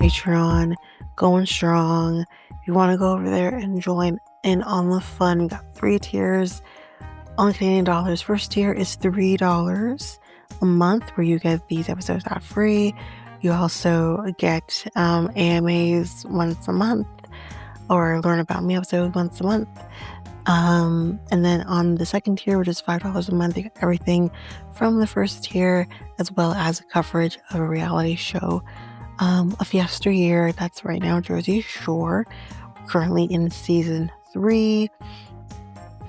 Patreon, going strong. If you want to go over there and join in on the fun, we got 3 tiers on Canadian dollars. First tier is $3 a month, where you get these episodes ad free. You also get AMAs once a month, or learn about me episodes once a month. And then on the second tier, which is $5 a month, you get everything from the first tier, as well as coverage of a reality show of yesteryear. That's right now Jersey Shore, currently in season 3.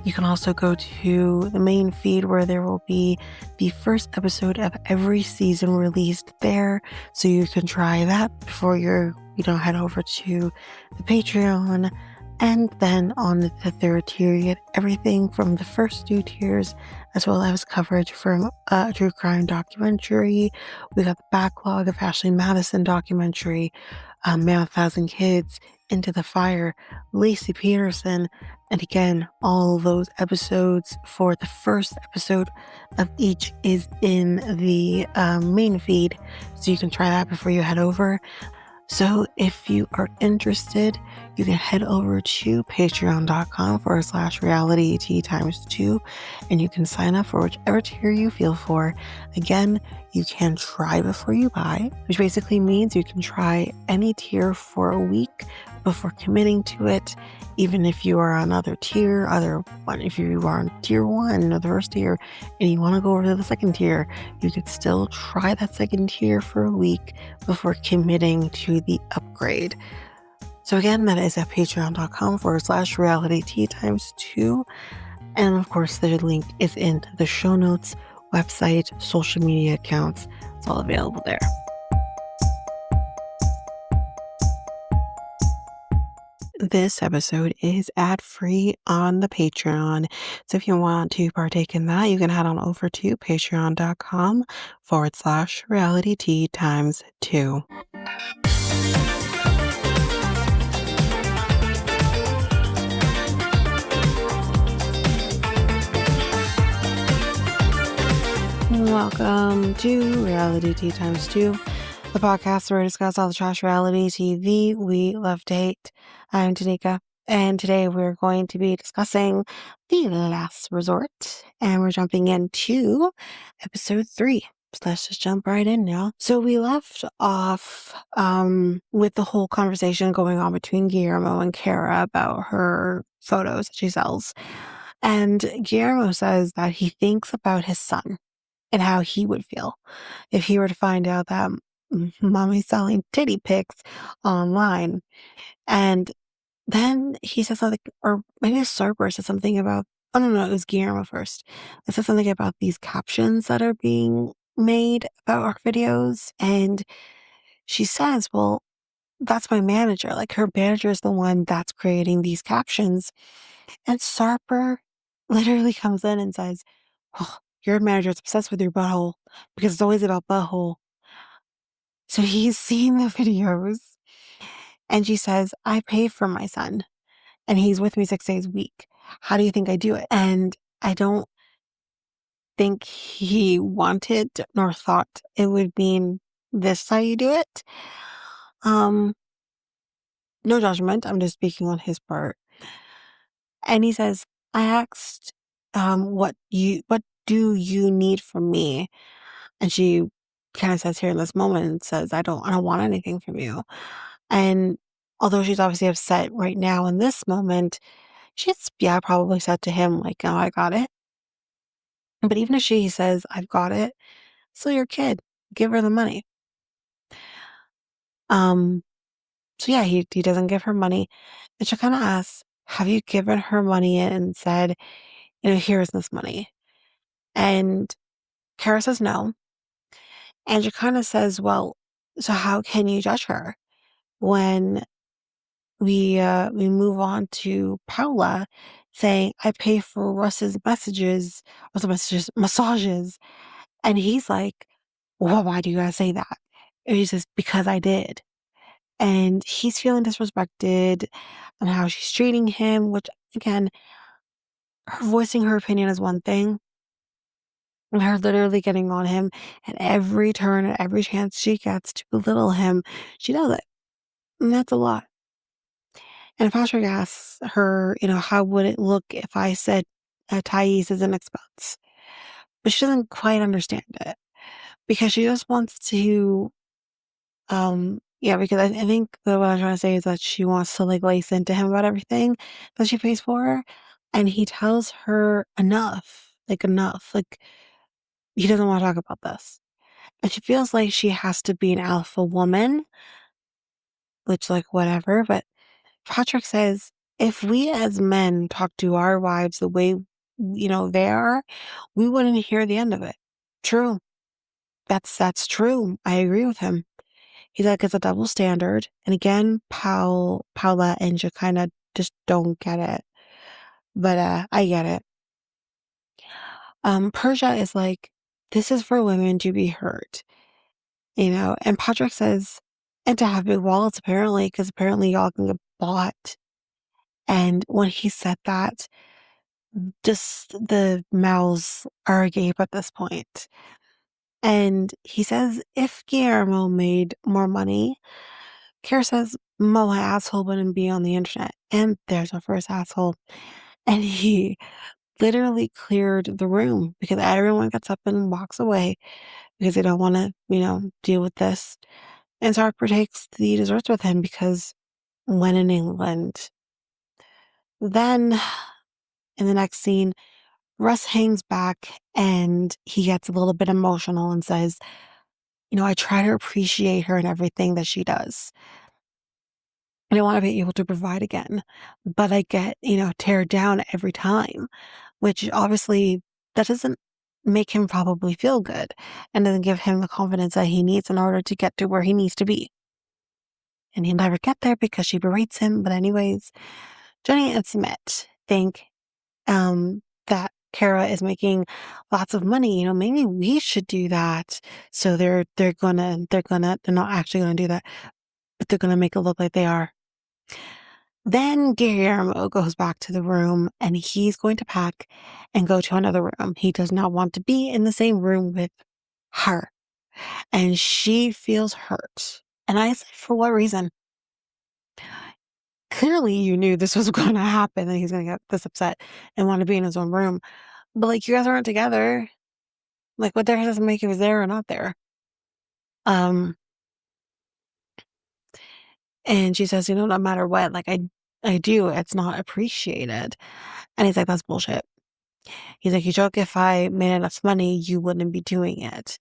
You can also go to the main feed, where there will be the first episode of every season released there. So you can try that before you head over to the Patreon. And then on the third tier, you get everything from the first 2 tiers, as well as coverage from a true crime documentary. We got the backlog of Ashley Madison documentary, Man with 1,000 Kids, Into the Fire, Lacey Peterson, and again, all those episodes for the first episode of each is in the main feed, so you can try that before you head over. So if you are interested, you can head over to patreon.com/realityt times 2, and you can sign up for whichever tier you feel for. Again, you can try before you buy, which basically means you can try any tier for a week before committing to it. Even if you are on another tier, if you are on tier 1 or the first tier and you want to go over to the second tier, you could still try that second tier for a week before committing to the upgrade. So again, that is at patreon.com/realityt times 2. And of course, the link is in the show notes, website, social media accounts. It's all available there. This episode is ad-free on the Patreon. So if you want to partake in that, you can head on over to patreon.com/realityt times 2. Welcome to Reality Tea Times 2, the podcast where we discuss all the trash reality TV we love to hate. I'm Tanika, and today we're going to be discussing The Last Resort, and we're jumping into episode 3. So let's just jump right in now. So we left off with the whole conversation going on between Guillermo and Kara about her photos that she sells. And Guillermo says that he thinks about his son and how he would feel if he were to find out that mommy's selling titty pics online. And then he says something, or maybe Sarper said something about, oh no, it was Guillermo first. It said something about these captions that are being made about our videos. And she says, well, that's my manager. Like, her manager is the one that's creating these captions. And Sarper literally comes in and says, oh, your manager's obsessed with your butthole because it's always about butthole. So he's seeing the videos, and she says, I pay for my son and he's with me 6 days a week. How do you think I do it? And I don't think he wanted nor thought it would mean this how you do it. No judgment. I'm just speaking on his part. And he says, I asked, what do you need from me? And she kind of says here in this moment, says, I don't want anything from you. And although she's obviously upset right now in this moment, she's probably said to him, like, oh, I got it. But even if she says, I've got it, still your kid. Give her the money. So yeah, he doesn't give her money. And she kind of asks, have you given her money and said, here's this money? And Kara says no. And she kind of says, well, so how can you judge her when we move on to Paula saying, I pay for Russ's massages. And he's like, well, why do you gotta say that? And he says, because I did. And he's feeling disrespected and how she's treating him, which again, her voicing her opinion is one thing. And her literally getting on him at every turn, at every chance she gets to belittle him, she does it. And that's a lot. And Patrick asks her, how would it look if I said Thais is an expense? But she doesn't quite understand it because she just wants to, yeah, because I think that what I'm trying to say is that she wants to like lace into him about everything that she pays for. And he tells her enough. Like, he doesn't want to talk about this. And she feels like she has to be an alpha woman, which, like, whatever. But Patrick says, if we as men talk to our wives the way, they are, we wouldn't hear the end of it. True. That's true. I agree with him. He's like, it's a double standard. And again, Paula and Shekinah just don't get it. But I get it. Persia is like, this is for women to be heard, and Patrick says, and to have big wallets apparently, because apparently y'all can get bought. And when he said that, just the mouths are agape at this point. And he says, if Guillermo made more money, Kara says, my asshole wouldn't be on the internet. And there's our first asshole. And he literally cleared the room because everyone gets up and walks away because they don't want to, deal with this. And Harper takes the desserts with him because when in England. Then in the next scene, Russ hangs back and he gets a little bit emotional and says, I try to appreciate her and everything that she does. And I want to be able to provide again. But I get, tear down every time, which obviously that doesn't make him probably feel good and doesn't give him the confidence that he needs in order to get to where he needs to be. And he'll never get there because she berates him. But anyways, Jenny and Sumit think that Kara is making lots of money. Maybe we should do that. So they're not actually gonna do that, but they're gonna make it look like they are. Then Guillermo goes back to the room and he's going to pack and go to another room. He does not want to be in the same room with her. And she feels hurt. And I said, for what reason? Clearly you knew this was going to happen and he's going to get this upset and want to be in his own room. But like, you guys aren't together. Like, what difference does it make if he's there or not there? And she says, no matter what, like I do, it's not appreciated. And he's like, that's bullshit. He's like, you joke, if I made enough money, you wouldn't be doing it.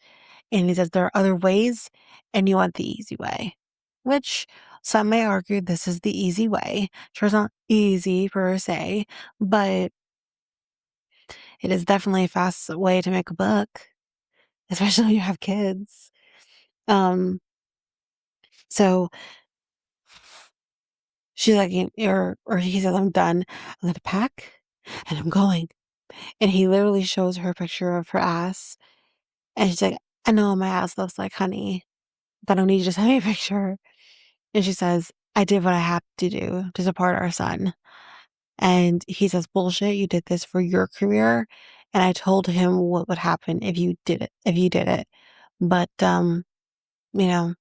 And he says, there are other ways and you want the easy way, which some may argue this is the easy way. Sure, it's not easy per se, but it is definitely a fast way to make a buck, especially when you have kids. So she's like, or he says, I'm done. I'm going to pack and I'm going. And he literally shows her a picture of her ass. And she's like, I know what my ass looks like, honey, but I don't need you to send me a picture. And she says, I did what I had to do to support our son. And he says, bullshit, you did this for your career. And I told him what would happen if you did it. But, you know,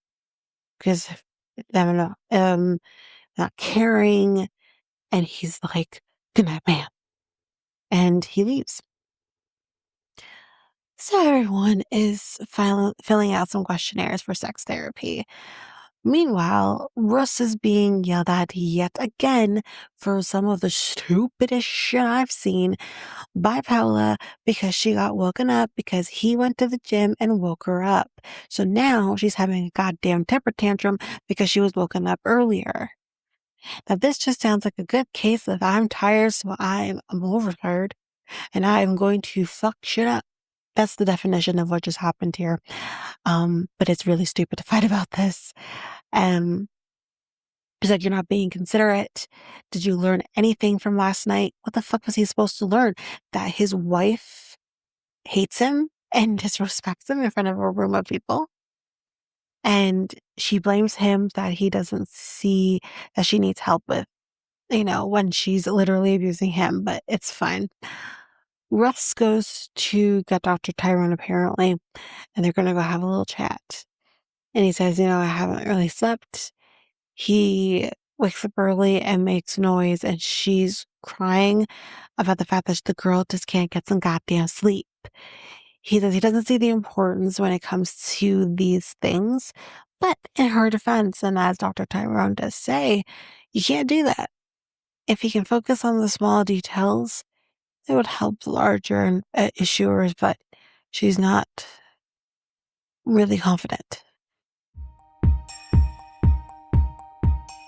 because I don't know, not caring. And he's like, good night, man. And he leaves. So everyone is filling out some questionnaires for sex therapy. Meanwhile, Russ is being yelled at yet again for some of the stupidest shit I've seen by Paula because she got woken up because he went to the gym and woke her up. So now she's having a goddamn temper tantrum because she was woken up earlier. Now this just sounds like a good case of I'm tired, so I'm overtired and I'm going to fuck shit up. That's the definition of what just happened here. But it's really stupid to fight about this. She's like, you're not being considerate. Did you learn anything from last night? What the fuck was he supposed to learn? That his wife hates him and disrespects him in front of a room of people? And she blames him that he doesn't see that she needs help with, when she's literally abusing him, but it's fine. Russ goes to get Dr. Tyrone apparently, and they're going to go have a little chat. And he says, I haven't really slept. he wakes up early and makes noise, and she's crying about the fact that the girl just can't get some goddamn sleep. He says he doesn't see the importance when it comes to these things, but in her defense, and as Dr. Tyrone does say, you can't do that. If he can focus on the small details, it would help the larger issuers, but she's not really confident.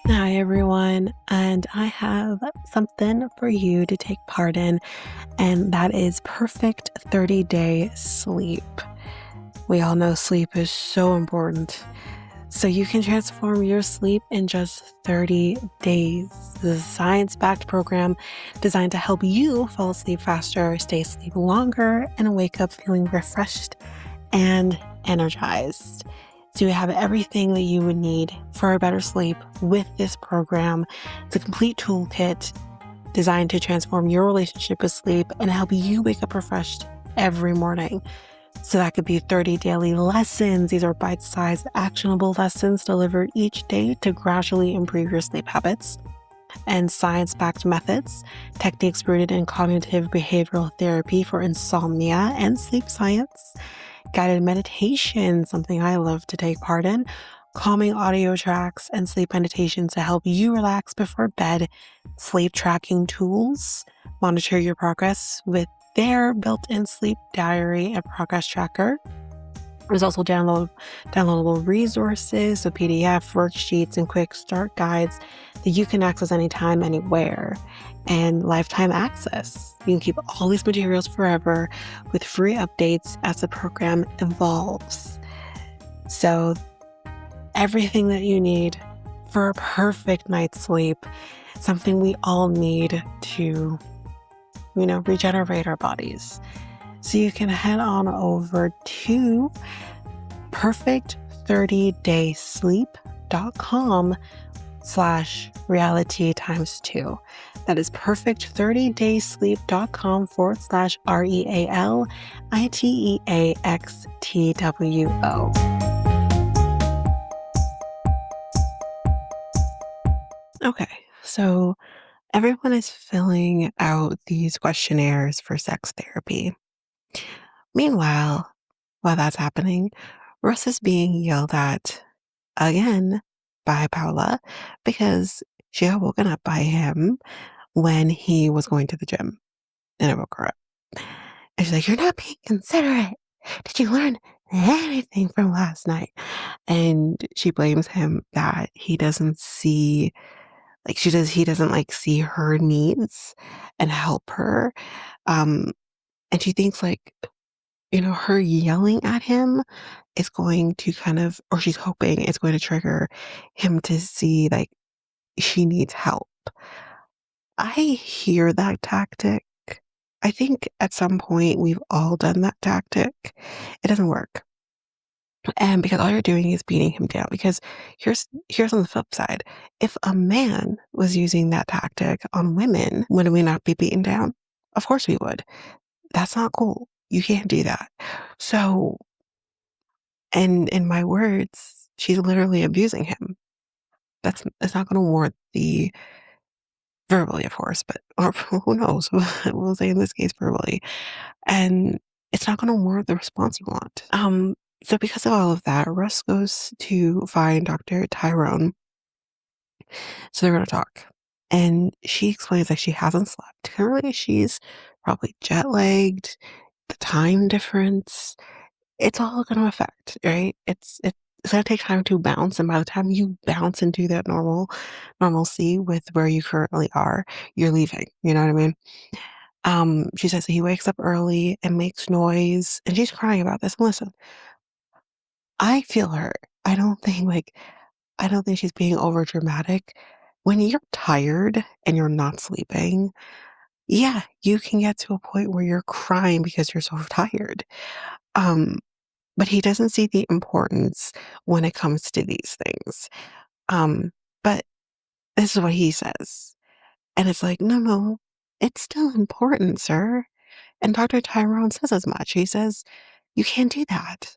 Hi, everyone, and I have something for you to take part in, and that is perfect 30-day sleep. We all know sleep is so important. So you can transform your sleep in just 30 days. This is a science-backed program designed to help you fall asleep faster, stay asleep longer, and wake up feeling refreshed and energized. So you have everything that you would need for a better sleep with this program. It's a complete toolkit designed to transform your relationship with sleep and help you wake up refreshed every morning. So that could be 30 daily lessons. These are bite-sized, actionable lessons delivered each day to gradually improve your sleep habits. And science-backed methods, techniques rooted in cognitive behavioral therapy for insomnia and sleep science. Guided meditation, something I love to take part in. Calming audio tracks and sleep meditations to help you relax before bed. Sleep tracking tools. Monitor your progress with their built-in sleep diary and progress tracker. There's also downloadable resources, so PDF, worksheets, and quick start guides that you can access anytime, anywhere, and lifetime access. You can keep all these materials forever with free updates as the program evolves. So everything that you need for a perfect night's sleep, something we all need to regenerate our bodies. So you can head on over to perfect30daysleep.com/reality times 2. That is perfect30daysleep.com/REALITEAXTWO. Okay, so everyone is filling out these questionnaires for sex therapy. Meanwhile, while that's happening, Russ is being yelled at again by Paula because she got woken up by him when he was going to the gym, and it woke her up. And she's like, "You're not being considerate. Did you learn anything from last night?" And she blames him that he doesn't see, he doesn't see her needs and help her. And she thinks her yelling at him is going to or she's hoping it's going to trigger him to see she needs help. I hear that tactic. I think at some point we've all done that tactic. It doesn't work. And because all you're doing is beating him down. Because here's on the flip side. If a man was using that tactic on women, would we not be beaten down? Of course we would. That's not cool. You can't do that. So, and in my words, she's literally abusing him. It's not going to warrant the verbally, of course, but or who knows? We'll say in this case verbally, and it's not going to warrant the response you want. So because of all of that, Russ goes to find Dr. Tyrone. So they're going to talk, and she explains that she hasn't slept. Currently, she's probably jet lagged. The time difference, it's all going to affect, right? It's going to take time to bounce. And by the time you bounce into that normalcy with where you currently are, you're leaving. You know what I mean? She says that he wakes up early and makes noise, and she's crying about this. And listen, I feel her. I don't think she's being over dramatic. When you're tired and you're not sleeping, yeah, you can get to a point where you're crying because you're so tired. Um, But he doesn't see the importance when it comes to these things. But this is what he says. And it's like, no, it's still important, sir. And Dr. Tyrone says as much. He says, you can't do that.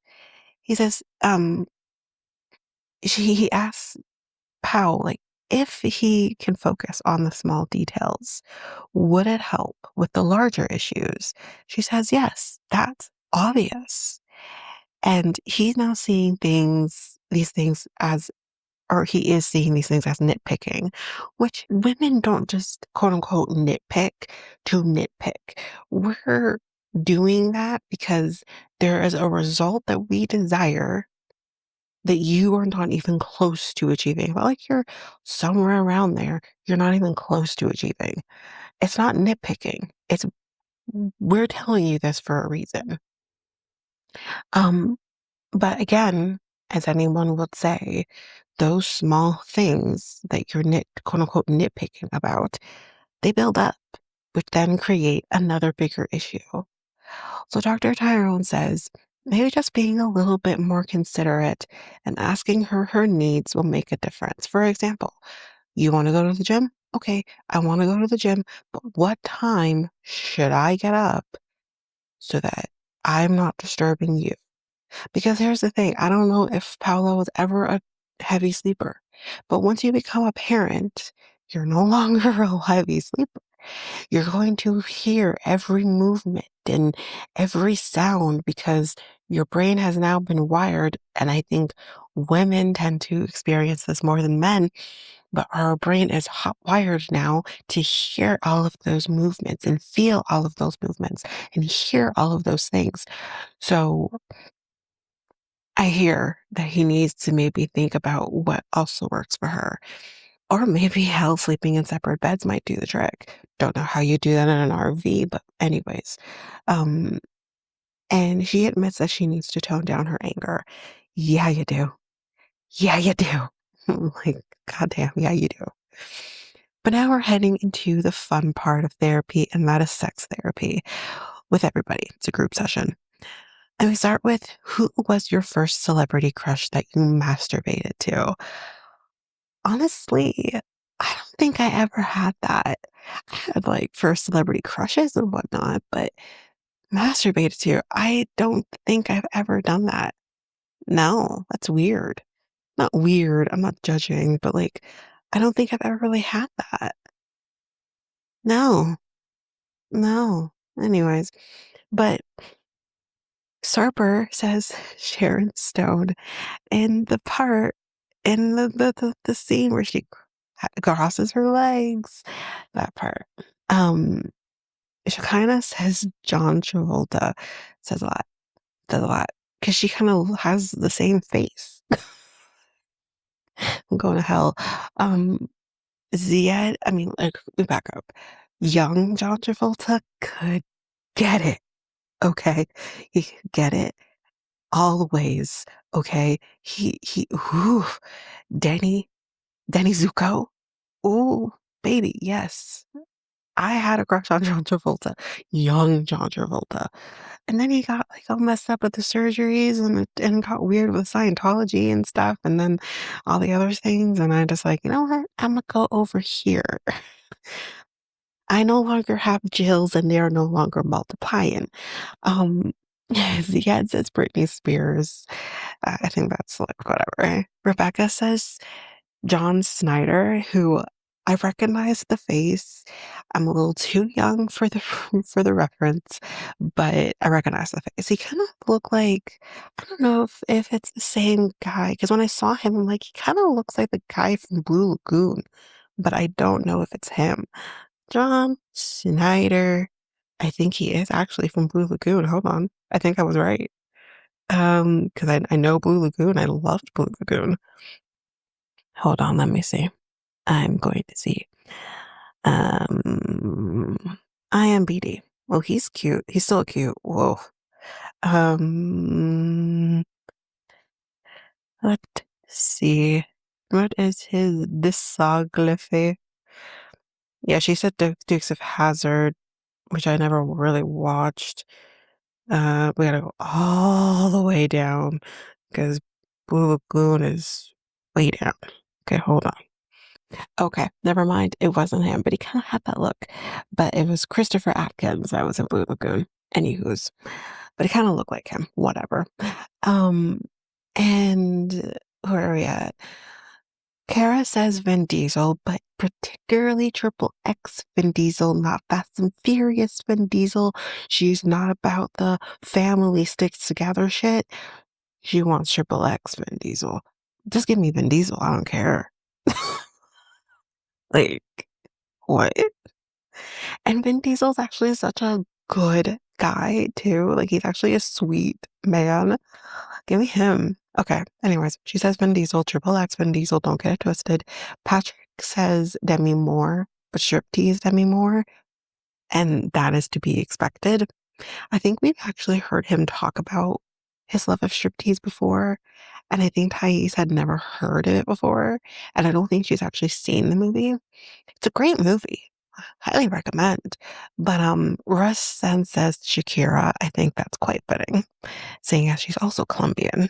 He says, he asks Pao, like, if he can focus on the small details, would it help with the larger issues? She says, yes, that's obvious. And he's now seeing these things as, or he is seeing these things as nitpicking, which women don't just quote unquote nitpick to nitpick. We're doing that because there is a result that we desire that you are not even close to achieving. But like you're somewhere around there, you're not even close to achieving. It's not nitpicking. It's we're telling you this for a reason. Um, but again, as anyone would say, those small things that you're quote unquote nitpicking about, they build up, which then create another bigger issue. So Dr. Tyrone says maybe just being a little bit more considerate and asking her needs will make a difference. For example, you want to go to the gym? Okay, I want to go to the gym, but what time should I get up so that I'm not disturbing you? Because here's the thing, I don't know if Paolo was ever a heavy sleeper, but once you become a parent, you're no longer a heavy sleeper. You're going to hear every movement and every sound because your brain has now been wired. And I think women tend to experience this more than men, but our brain is hot wired now to hear all of those movements and feel all of those movements and hear all of those things. So I hear that he needs to maybe think about what also works for her. Or maybe hell, sleeping in separate beds might do the trick. Don't know how you do that in an RV, but anyways. Um, and she admits that she needs to tone down her anger. Yeah, you do. Yeah, you do. Like, goddamn, yeah, you do. But now we're heading into the fun part of therapy, and that is sex therapy with everybody. It's a group session. And we start with who was your first celebrity crush that you masturbated to? Honestly, I don't think I ever had that. I had like first celebrity crushes and whatnot, but masturbated to, I don't think I've ever done that. No, that's weird. Not weird, I'm not judging, but like, I don't think I've ever really had that. No, no. Anyways, but Sarper says Sharon Stone in the part in the scene where she crosses her legs, that part. Um, she kind of says John Travolta says a lot, does a lot, because she kind of has the same face. I'm going to hell. Um, Ziad, I mean, like, we back up. Young John Travolta could get it, okay? He could get it always, okay? Ooh, Danny, Danny Zuko, ooh, baby, yes. I had a crush on John Travolta, young John Travolta. And then he got like all messed up with the surgeries and got weird with Scientology and stuff and then all the other things. And I just like, you know what? I'm gonna go over here. I no longer have Jills and they are no longer multiplying. Um, yeah, it says Britney Spears. I think that's like whatever. Rebecca says John Snyder, who I recognize the face. I'm a little too young for the for the reference, but I recognize the face. He kind of looked like I don't know if it's the same guy because when I saw him, I'm like he kind of looks like the guy from Blue Lagoon, but I don't know if it's him. John Snyder. I think he is actually from Blue Lagoon. Hold on, I think I was right. Because I know Blue Lagoon. I loved Blue Lagoon. Hold on, let me see. I'm going to see. Um, IMBD. Oh, he's cute. He's still cute. Whoa. Um, let's see. What is his discography? Yeah, she said Dukes of Hazzard, which I never really watched. We gotta go all the way down because Blue Lagoon is way down. Okay, hold on. Okay, never mind. It wasn't him, but he kind of had that look. But it was Christopher Atkins that was in Blue Lagoon. Anywho's, but he kind of looked like him. Whatever. Um, and where are we at? Kara says Vin Diesel, but particularly Triple X Vin Diesel, not Fast and Furious Vin Diesel. She's not about the family sticks together shit. She wants Triple X Vin Diesel. Just give me Vin Diesel. I don't care. Like, what? And Vin Diesel's actually such a good guy, too. Like, he's actually a sweet man. Give me him. Okay, anyways, she says Vin Diesel, Triple X Vin Diesel, don't get it twisted. Patrick says Demi Moore, but striptease Demi Moore, and that is to be expected. I think we've actually heard him talk about his love of striptease before, and I think Thais had never heard of it before, and I don't think she's actually seen the movie. It's a great movie. Highly recommend. But Russ then says Shakira. I think that's quite fitting, seeing as she's also Colombian.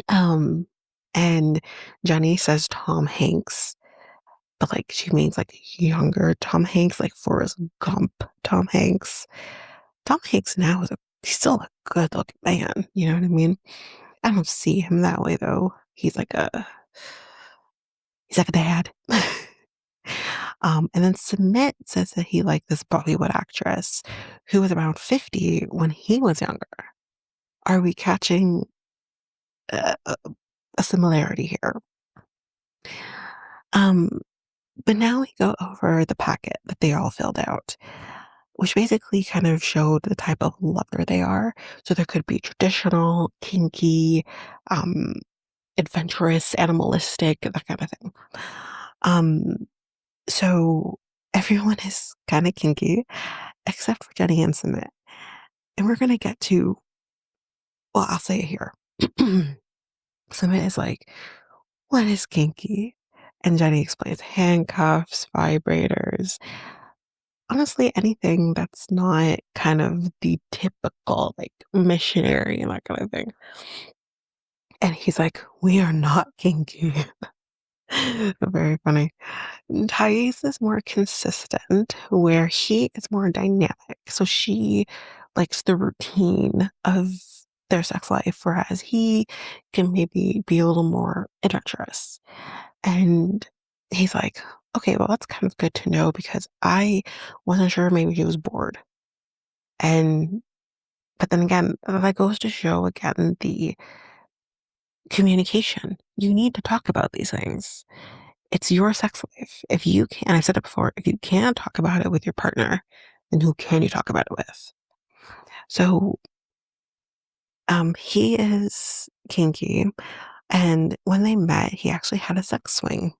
And Jenny says Tom Hanks, but like she means like younger Tom Hanks, like Forrest Gump Tom Hanks. Tom Hanks now he's still a good looking man, you know what I mean? I don't see him that way though. He's like a dad. And then Sumit says that he liked this Bollywood actress who was around 50 when he was younger. Are we catching a similarity here? But now we go over the packet that they all filled out, which basically kind of showed the type of lover they are. So there could be traditional, kinky, um, adventurous, animalistic, that kind of thing. So everyone is kind of kinky, except for Jenny and Sumit. And we're gonna get to, well, I'll say it here. Sumit is like, what is kinky? And Jenny explains handcuffs, vibrators, honestly, anything that's not kind of the typical, like, missionary and that kind of thing. And he's like, we are not kinky. Very funny. Thais is more consistent, where he is more dynamic. So she likes the routine of their sex life, whereas he can maybe be a little more adventurous. And he's like, okay, well, that's kind of good to know because I wasn't sure maybe he was bored. And, but then again, that goes to show again the communication. You need to talk about these things. It's your sex life. If you can, I've said it before, if you can't talk about it with your partner, then who can you talk about it with? So, he is kinky. And when they met, he actually had a sex swing.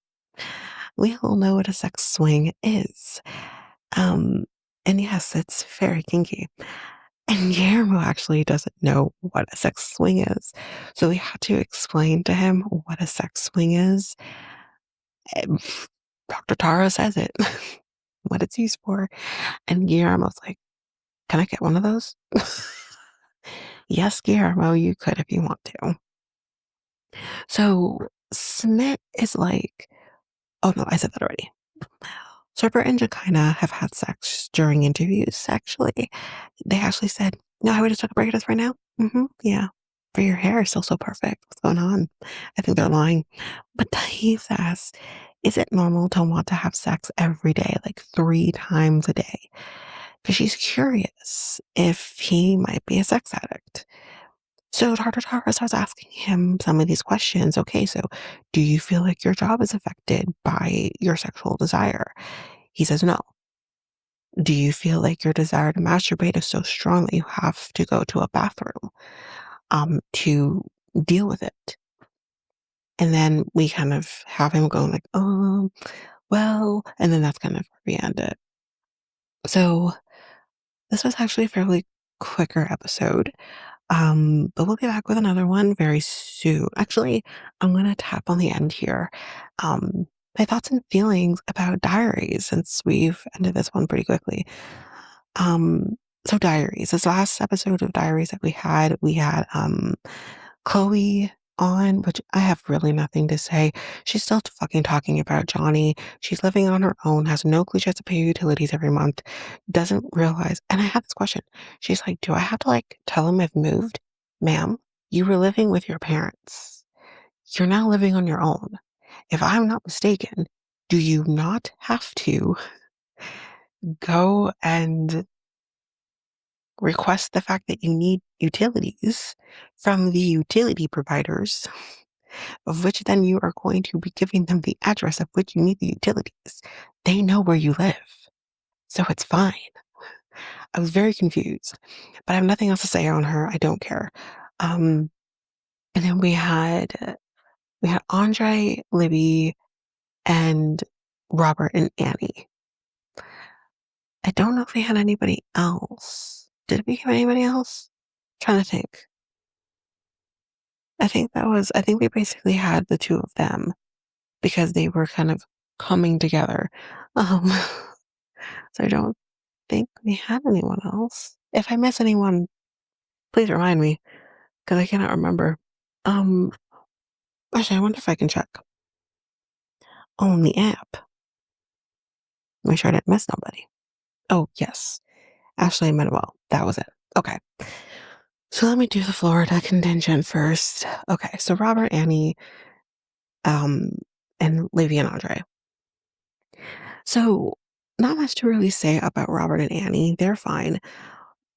We all know what a sex swing is. Um, and yes, it's very kinky. And Guillermo actually doesn't know what a sex swing is. So we had to explain to him what a sex swing is. And Dr. Tara says it, what it's used for. And Guillermo's like, can I get one of those? Yes, Guillermo, you could if you want to. So Smith is like, oh no, I said that already. Serpent and Jakina have had sex during interviews, actually. They actually said, no, I would just took a break at us right now. Yeah. For your hair is still so perfect. What's going on? I think they're lying. But Thais asked, is it normal to want to have sex every day, like 3 times a day? Because she's curious if he might be a sex addict. So Tartar starts asking him some of these questions. Okay, so do you feel like your job is affected by your sexual desire? He says no. Do you feel like your desire to masturbate is so strong that you have to go to a bathroom to deal with it? And then we kind of have him going like, well, and then that's kind of where we end it. So this was actually a fairly quicker episode. But we'll be back with another one very soon. Actually, I'm gonna tap on the end here. My thoughts and feelings about diaries since we've ended this one pretty quickly. Um, so diaries. This last episode of diaries that we had Chloe on, which I have really nothing to say. She's still fucking talking about Johnny. She's living on her own, has no clue she has to pay utilities every month, doesn't realize. And I had this question. She's like, do I have to like tell him I've moved? Ma'am, you were living with your parents. You're now living on your own. if I'm not mistaken, do you not have to go and request the fact that you need utilities from the utility providers, of which then you are going to be giving them the address of which you need the utilities? They know where you live, so it's fine. I was very confused, but I have nothing else to say on her. I don't care. And then we had Andre, Libby, and Robert and Annie. I don't know if we had anybody else. Did we have anybody else? Trying to think. I think we basically had the two of them because they were kind of coming together. Um, so I don't think we had anyone else. If I miss anyone, please remind me because I cannot remember. Um, Actually, I wonder if I can check on the app. Make sure I didn't miss nobody. Oh, yes. Ashley and Manuel. That was it. Okay. So let me do the Florida contingent first. Okay. So Robert, Annie, um, and Livy and Andre. So not much to really say about Robert and Annie. They're fine.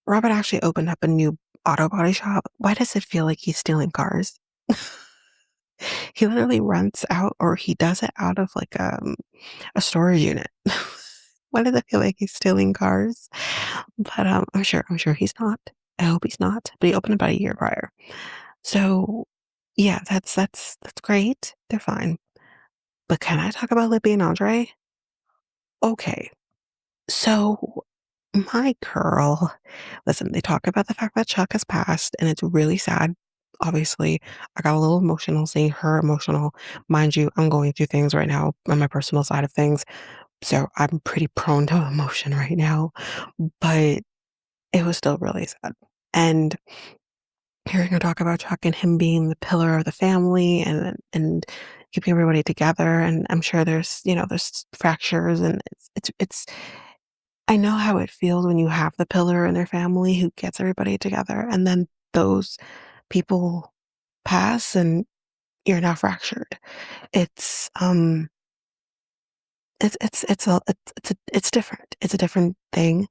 Robert actually opened up a new auto body shop. Why does it feel like he's stealing cars? He literally rents out, or he does it out of like a storage unit. Why does it feel like he's stealing cars? But I'm sure he's not. I hope he's not. But he opened about a year prior. So yeah, that's great. They're fine. But can I talk about Libby and Andre? Okay. So my girl, listen, they talk about the fact that Chuck has passed, and it's really sad. Obviously, I got a little emotional seeing her emotional. Mind you, I'm going through things right now on my personal side of things. So I'm pretty prone to emotion right now. But it was still really sad. And hearing her talk about Chuck and him being the pillar of the family and keeping everybody together. And I'm sure there's fractures, and it's I know how it feels when you have the pillar in their family who gets everybody together, and then those people pass and you're now fractured. It's it's different. It's a different thing,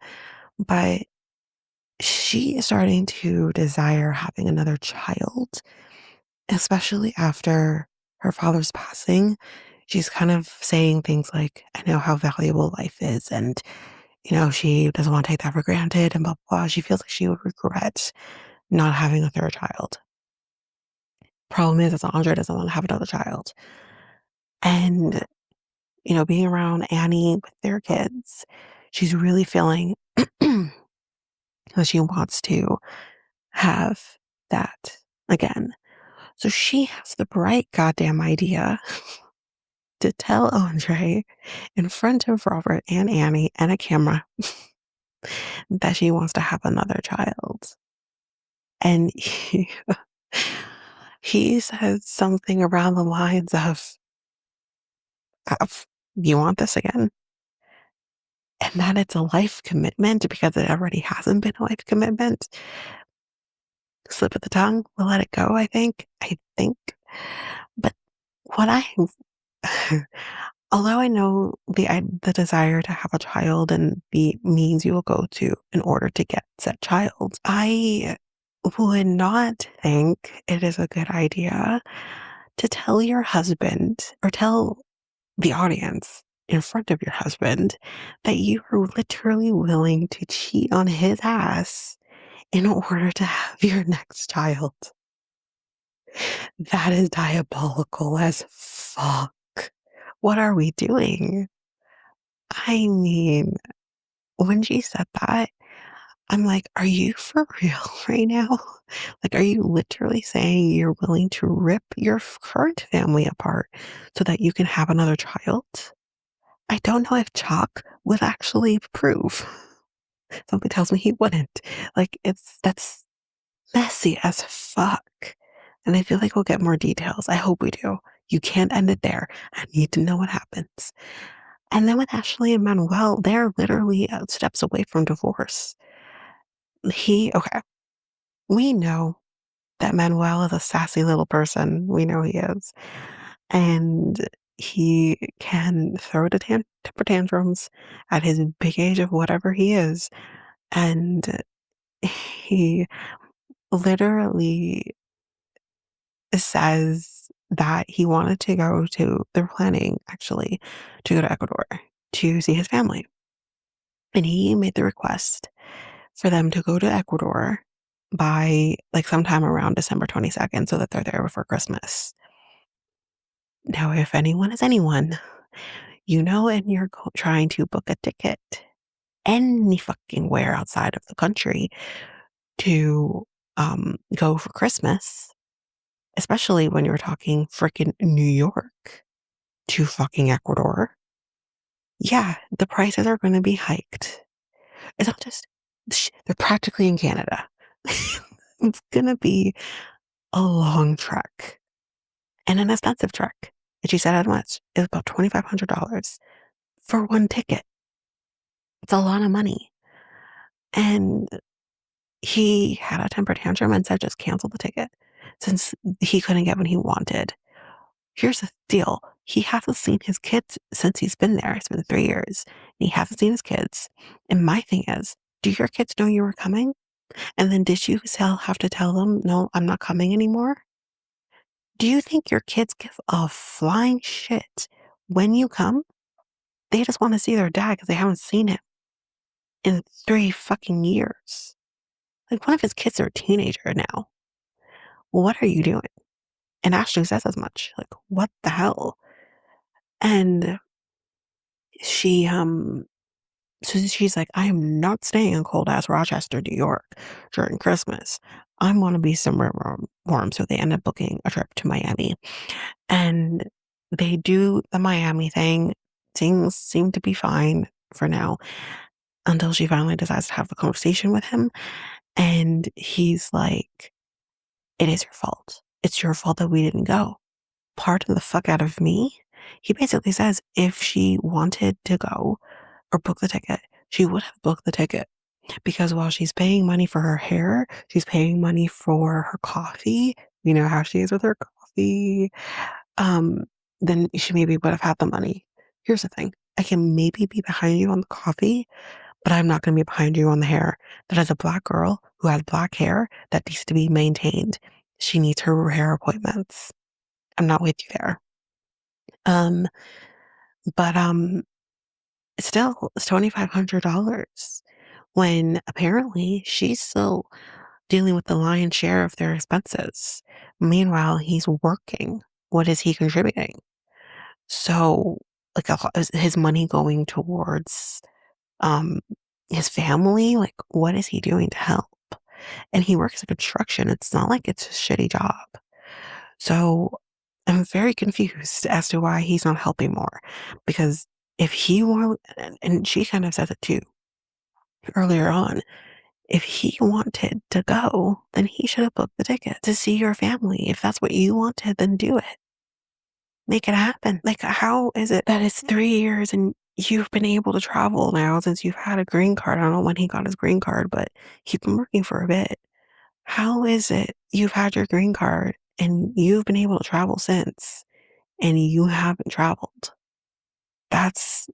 but she is starting to desire having another child, especially after her father's passing. She's kind of saying things like, I know how valuable life is, and she doesn't want to take that for granted, and blah, blah, blah. She feels like she would regret not having a third child. Problem is, Andre doesn't want to have another child. And, being around Annie with their kids, she's really feeling that she wants to have that again. So she has the bright goddamn idea to tell Andre in front of Robert and Annie and a camera that she wants to have another child. And he says something around the lines of, you want this again? And that it's a life commitment because it already hasn't been a life commitment. Slip of the tongue, we'll let it go, I think. But what I, although I know the desire to have a child and the means you will go to in order to get said child, I would not think it is a good idea to tell your husband or tell the audience in front of your husband that you are literally willing to cheat on his ass in order to have your next child. That is diabolical as fuck. What are we doing? I mean, when she said that, I'm like, are you for real right now? Like, are you literally saying you're willing to rip your current family apart so that you can have another child? I don't know if Chalk would actually approve. Something tells me he wouldn't. Like, that's messy as fuck. And I feel like we'll get more details. I hope we do. You can't end it there. I need to know what happens. And then with Ashley and Manuel, they're literally steps away from divorce. Okay, we know that Manuel is a sassy little person. We know he is. And he can throw the temper tantrums at his big age of whatever he is. And he literally says that he wanted to go to, they're planning actually to go to Ecuador to see his family. And he made the request for them to go to Ecuador by like sometime around December 22nd so that they're there before Christmas. Now, if anyone is anyone, and you're trying to book a ticket any fucking where outside of the country to go for Christmas, especially when you're talking freaking New York to fucking Ecuador, yeah, the prices are going to be hiked. It's not just, they're practically in Canada. It's going to be a long trek and an expensive trek. And she said how much? It was about $2,500 for one ticket. It's a lot of money. And he had a temper tantrum and said just cancel the ticket since he couldn't get what he wanted. Here's the deal. He hasn't seen his kids since he's been there. It's been 3 years. And he hasn't seen his kids. And my thing is, do your kids know you were coming? And then did you have to tell them, no, I'm not coming anymore? Do you think your kids give a flying shit when you come? They just want to see their dad because they haven't seen him in 3 fucking years. Like, one of his kids are a teenager now. What are you doing? And Ashley says as much. Like, what the hell? And she, so she's like, I am not staying in cold ass Rochester, New York during Christmas. I want to be somewhere warm. So they end up booking a trip to Miami. And they do the Miami thing. Things seem to be fine for now until she finally decides to have the conversation with him. And he's like, it is your fault. It's your fault that we didn't go. Pardon the fuck out of me. He basically says if she wanted to go or book the ticket, she would have booked the ticket because while she's paying money for her hair, she's paying money for her coffee. You know how she is with her coffee. Then she maybe would have had the money. Here's the thing. I can maybe be behind you on the coffee, but I'm not going to be behind you on the hair. That is a black girl who has black hair that needs to be maintained. She needs her hair appointments. I'm not with you there. But still, it's $2,500 when apparently she's still dealing with the lion's share of their expenses. Meanwhile, he's working. What is he contributing? So, like, is his money going towards his family? Like, what is he doing to help? And he works in construction. It's not like it's a shitty job. So I'm very confused as to why he's not helping more. Because if he were, and she kind of says it too earlier on, if he wanted to go, then he should have booked the ticket to see your family. If that's what you wanted, then do it. Make it happen. Like, how is it that it's 3 years and you've been able to travel now since you've had a green card? I don't know when he got his green card, but he's been working for a bit. How is it you've had your green card and you've been able to travel since and you haven't traveled? That's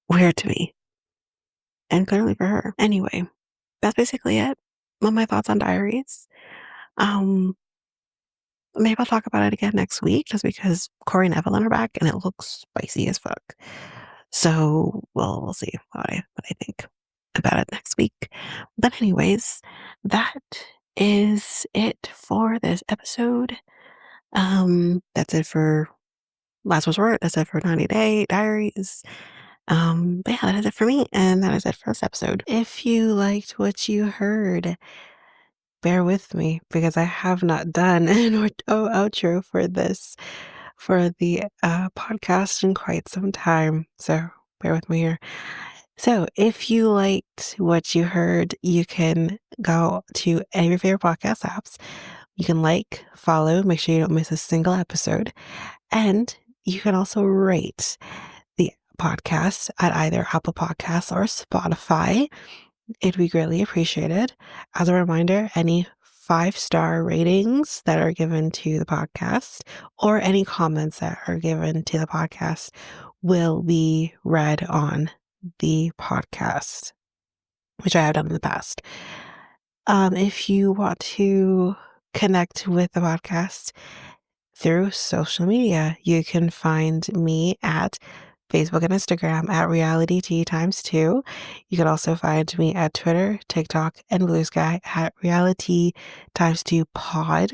weird to me and clearly for her. Anyway, that's basically it. My thoughts on diaries. Um, Maybe I'll talk about it again next week just because Corey and Evelyn are back and it looks spicy as fuck. So, well, we'll see what I think about it next week. But anyways, that is it for this episode. That's it for Last Resort. That's it for 90-Day Diaries. But yeah, that is it for me, and that is it for this episode. If you liked what you heard, bear with me because I have not done an outro for the podcast in quite some time. So bear with me here. So if you liked what you heard, you can go to any of your favorite podcast apps. You can follow, make sure you don't miss a single episode. And you can also rate the podcast at either Apple Podcasts or Spotify. It'd be greatly appreciated. As a reminder, any 5-star ratings that are given to the podcast or any comments that are given to the podcast will be read on the podcast, which I have done in the past. If you want to connect with the podcast through social media, you can find me at Facebook and Instagram at Reality T times 2. You can also find me at Twitter, TikTok, and Blue Sky at Reality times 2 pod,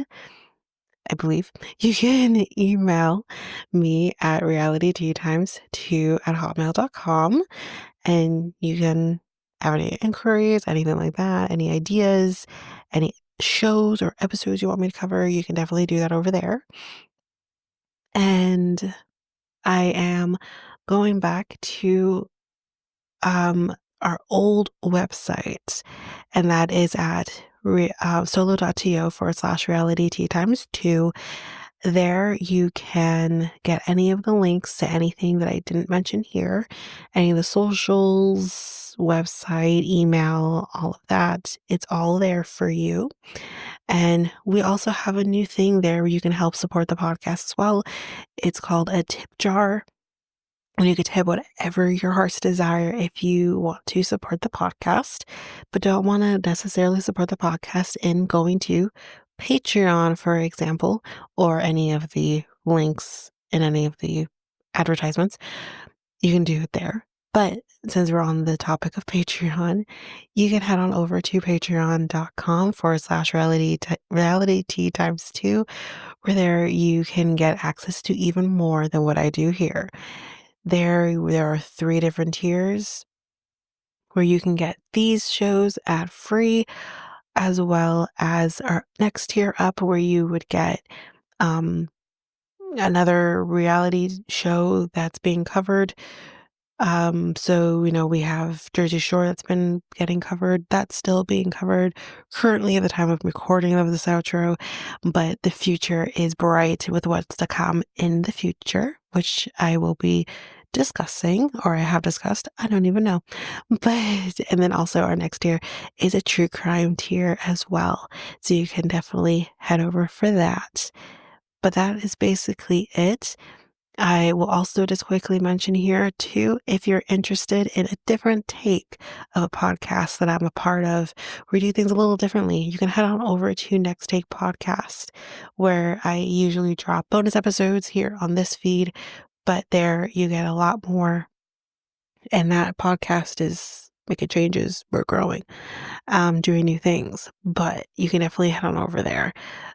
I believe. You can email me at realityt times 2 at hotmail.com, and you can have any inquiries, anything like that, any ideas, any shows or episodes you want me to cover, you can definitely do that over there. And I am going back to our old website, and that is at solo.to/reality t times 2. There you can get any of the links to anything that I didn't mention here, any of the socials, website, email, all of that. It's all there for you. And we also have a new thing there where you can help support the podcast as well. It's called a tip jar. And you could tip whatever your heart's desire if you want to support the podcast, but don't want to necessarily support the podcast in going to Patreon, for example, or any of the links in any of the advertisements. You can do it there. But since we're on the topic of Patreon, you can head on over to patreon.com/reality t times 2, where there you can get access to even more than what I do here. There are 3 different tiers where you can get these shows ad free, as well as our next tier up where you would get another reality show that's being covered. So, we have Jersey Shore that's been getting covered. That's still being covered currently at the time of recording of this outro, but the future is bright with what's to come in the future, which I will be discussing, or I have discussed. I don't even know. And then also our next tier is a true crime tier as well. So you can definitely head over for that. But that is basically it. I will also just quickly mention here too, if you're interested in a different take of a podcast that I'm a part of, we do things a little differently, you can head on over to Next Take Podcast, where I usually drop bonus episodes here on this feed, but there you get a lot more. And that podcast is making changes. We're growing, doing new things, but you can definitely head on over there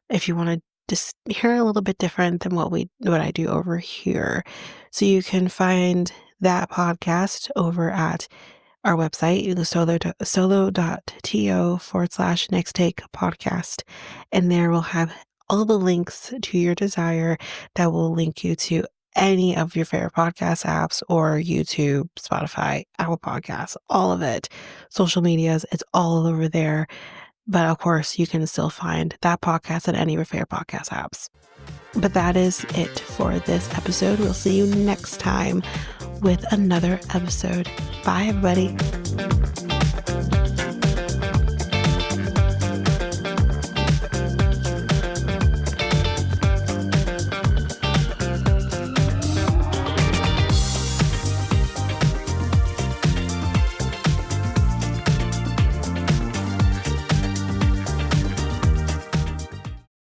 if you want to just hear a little bit different than what I do over here. So you can find that podcast over at our website, solo.to/next take podcast. And there we'll have all the links to your desire that will link you to any of your favorite podcast apps or YouTube, Spotify, Apple Podcasts, all of it. Social medias, it's all over there. But of course, you can still find that podcast at any of your favorite podcast apps. But that is it for this episode. We'll see you next time with another episode. Bye, everybody.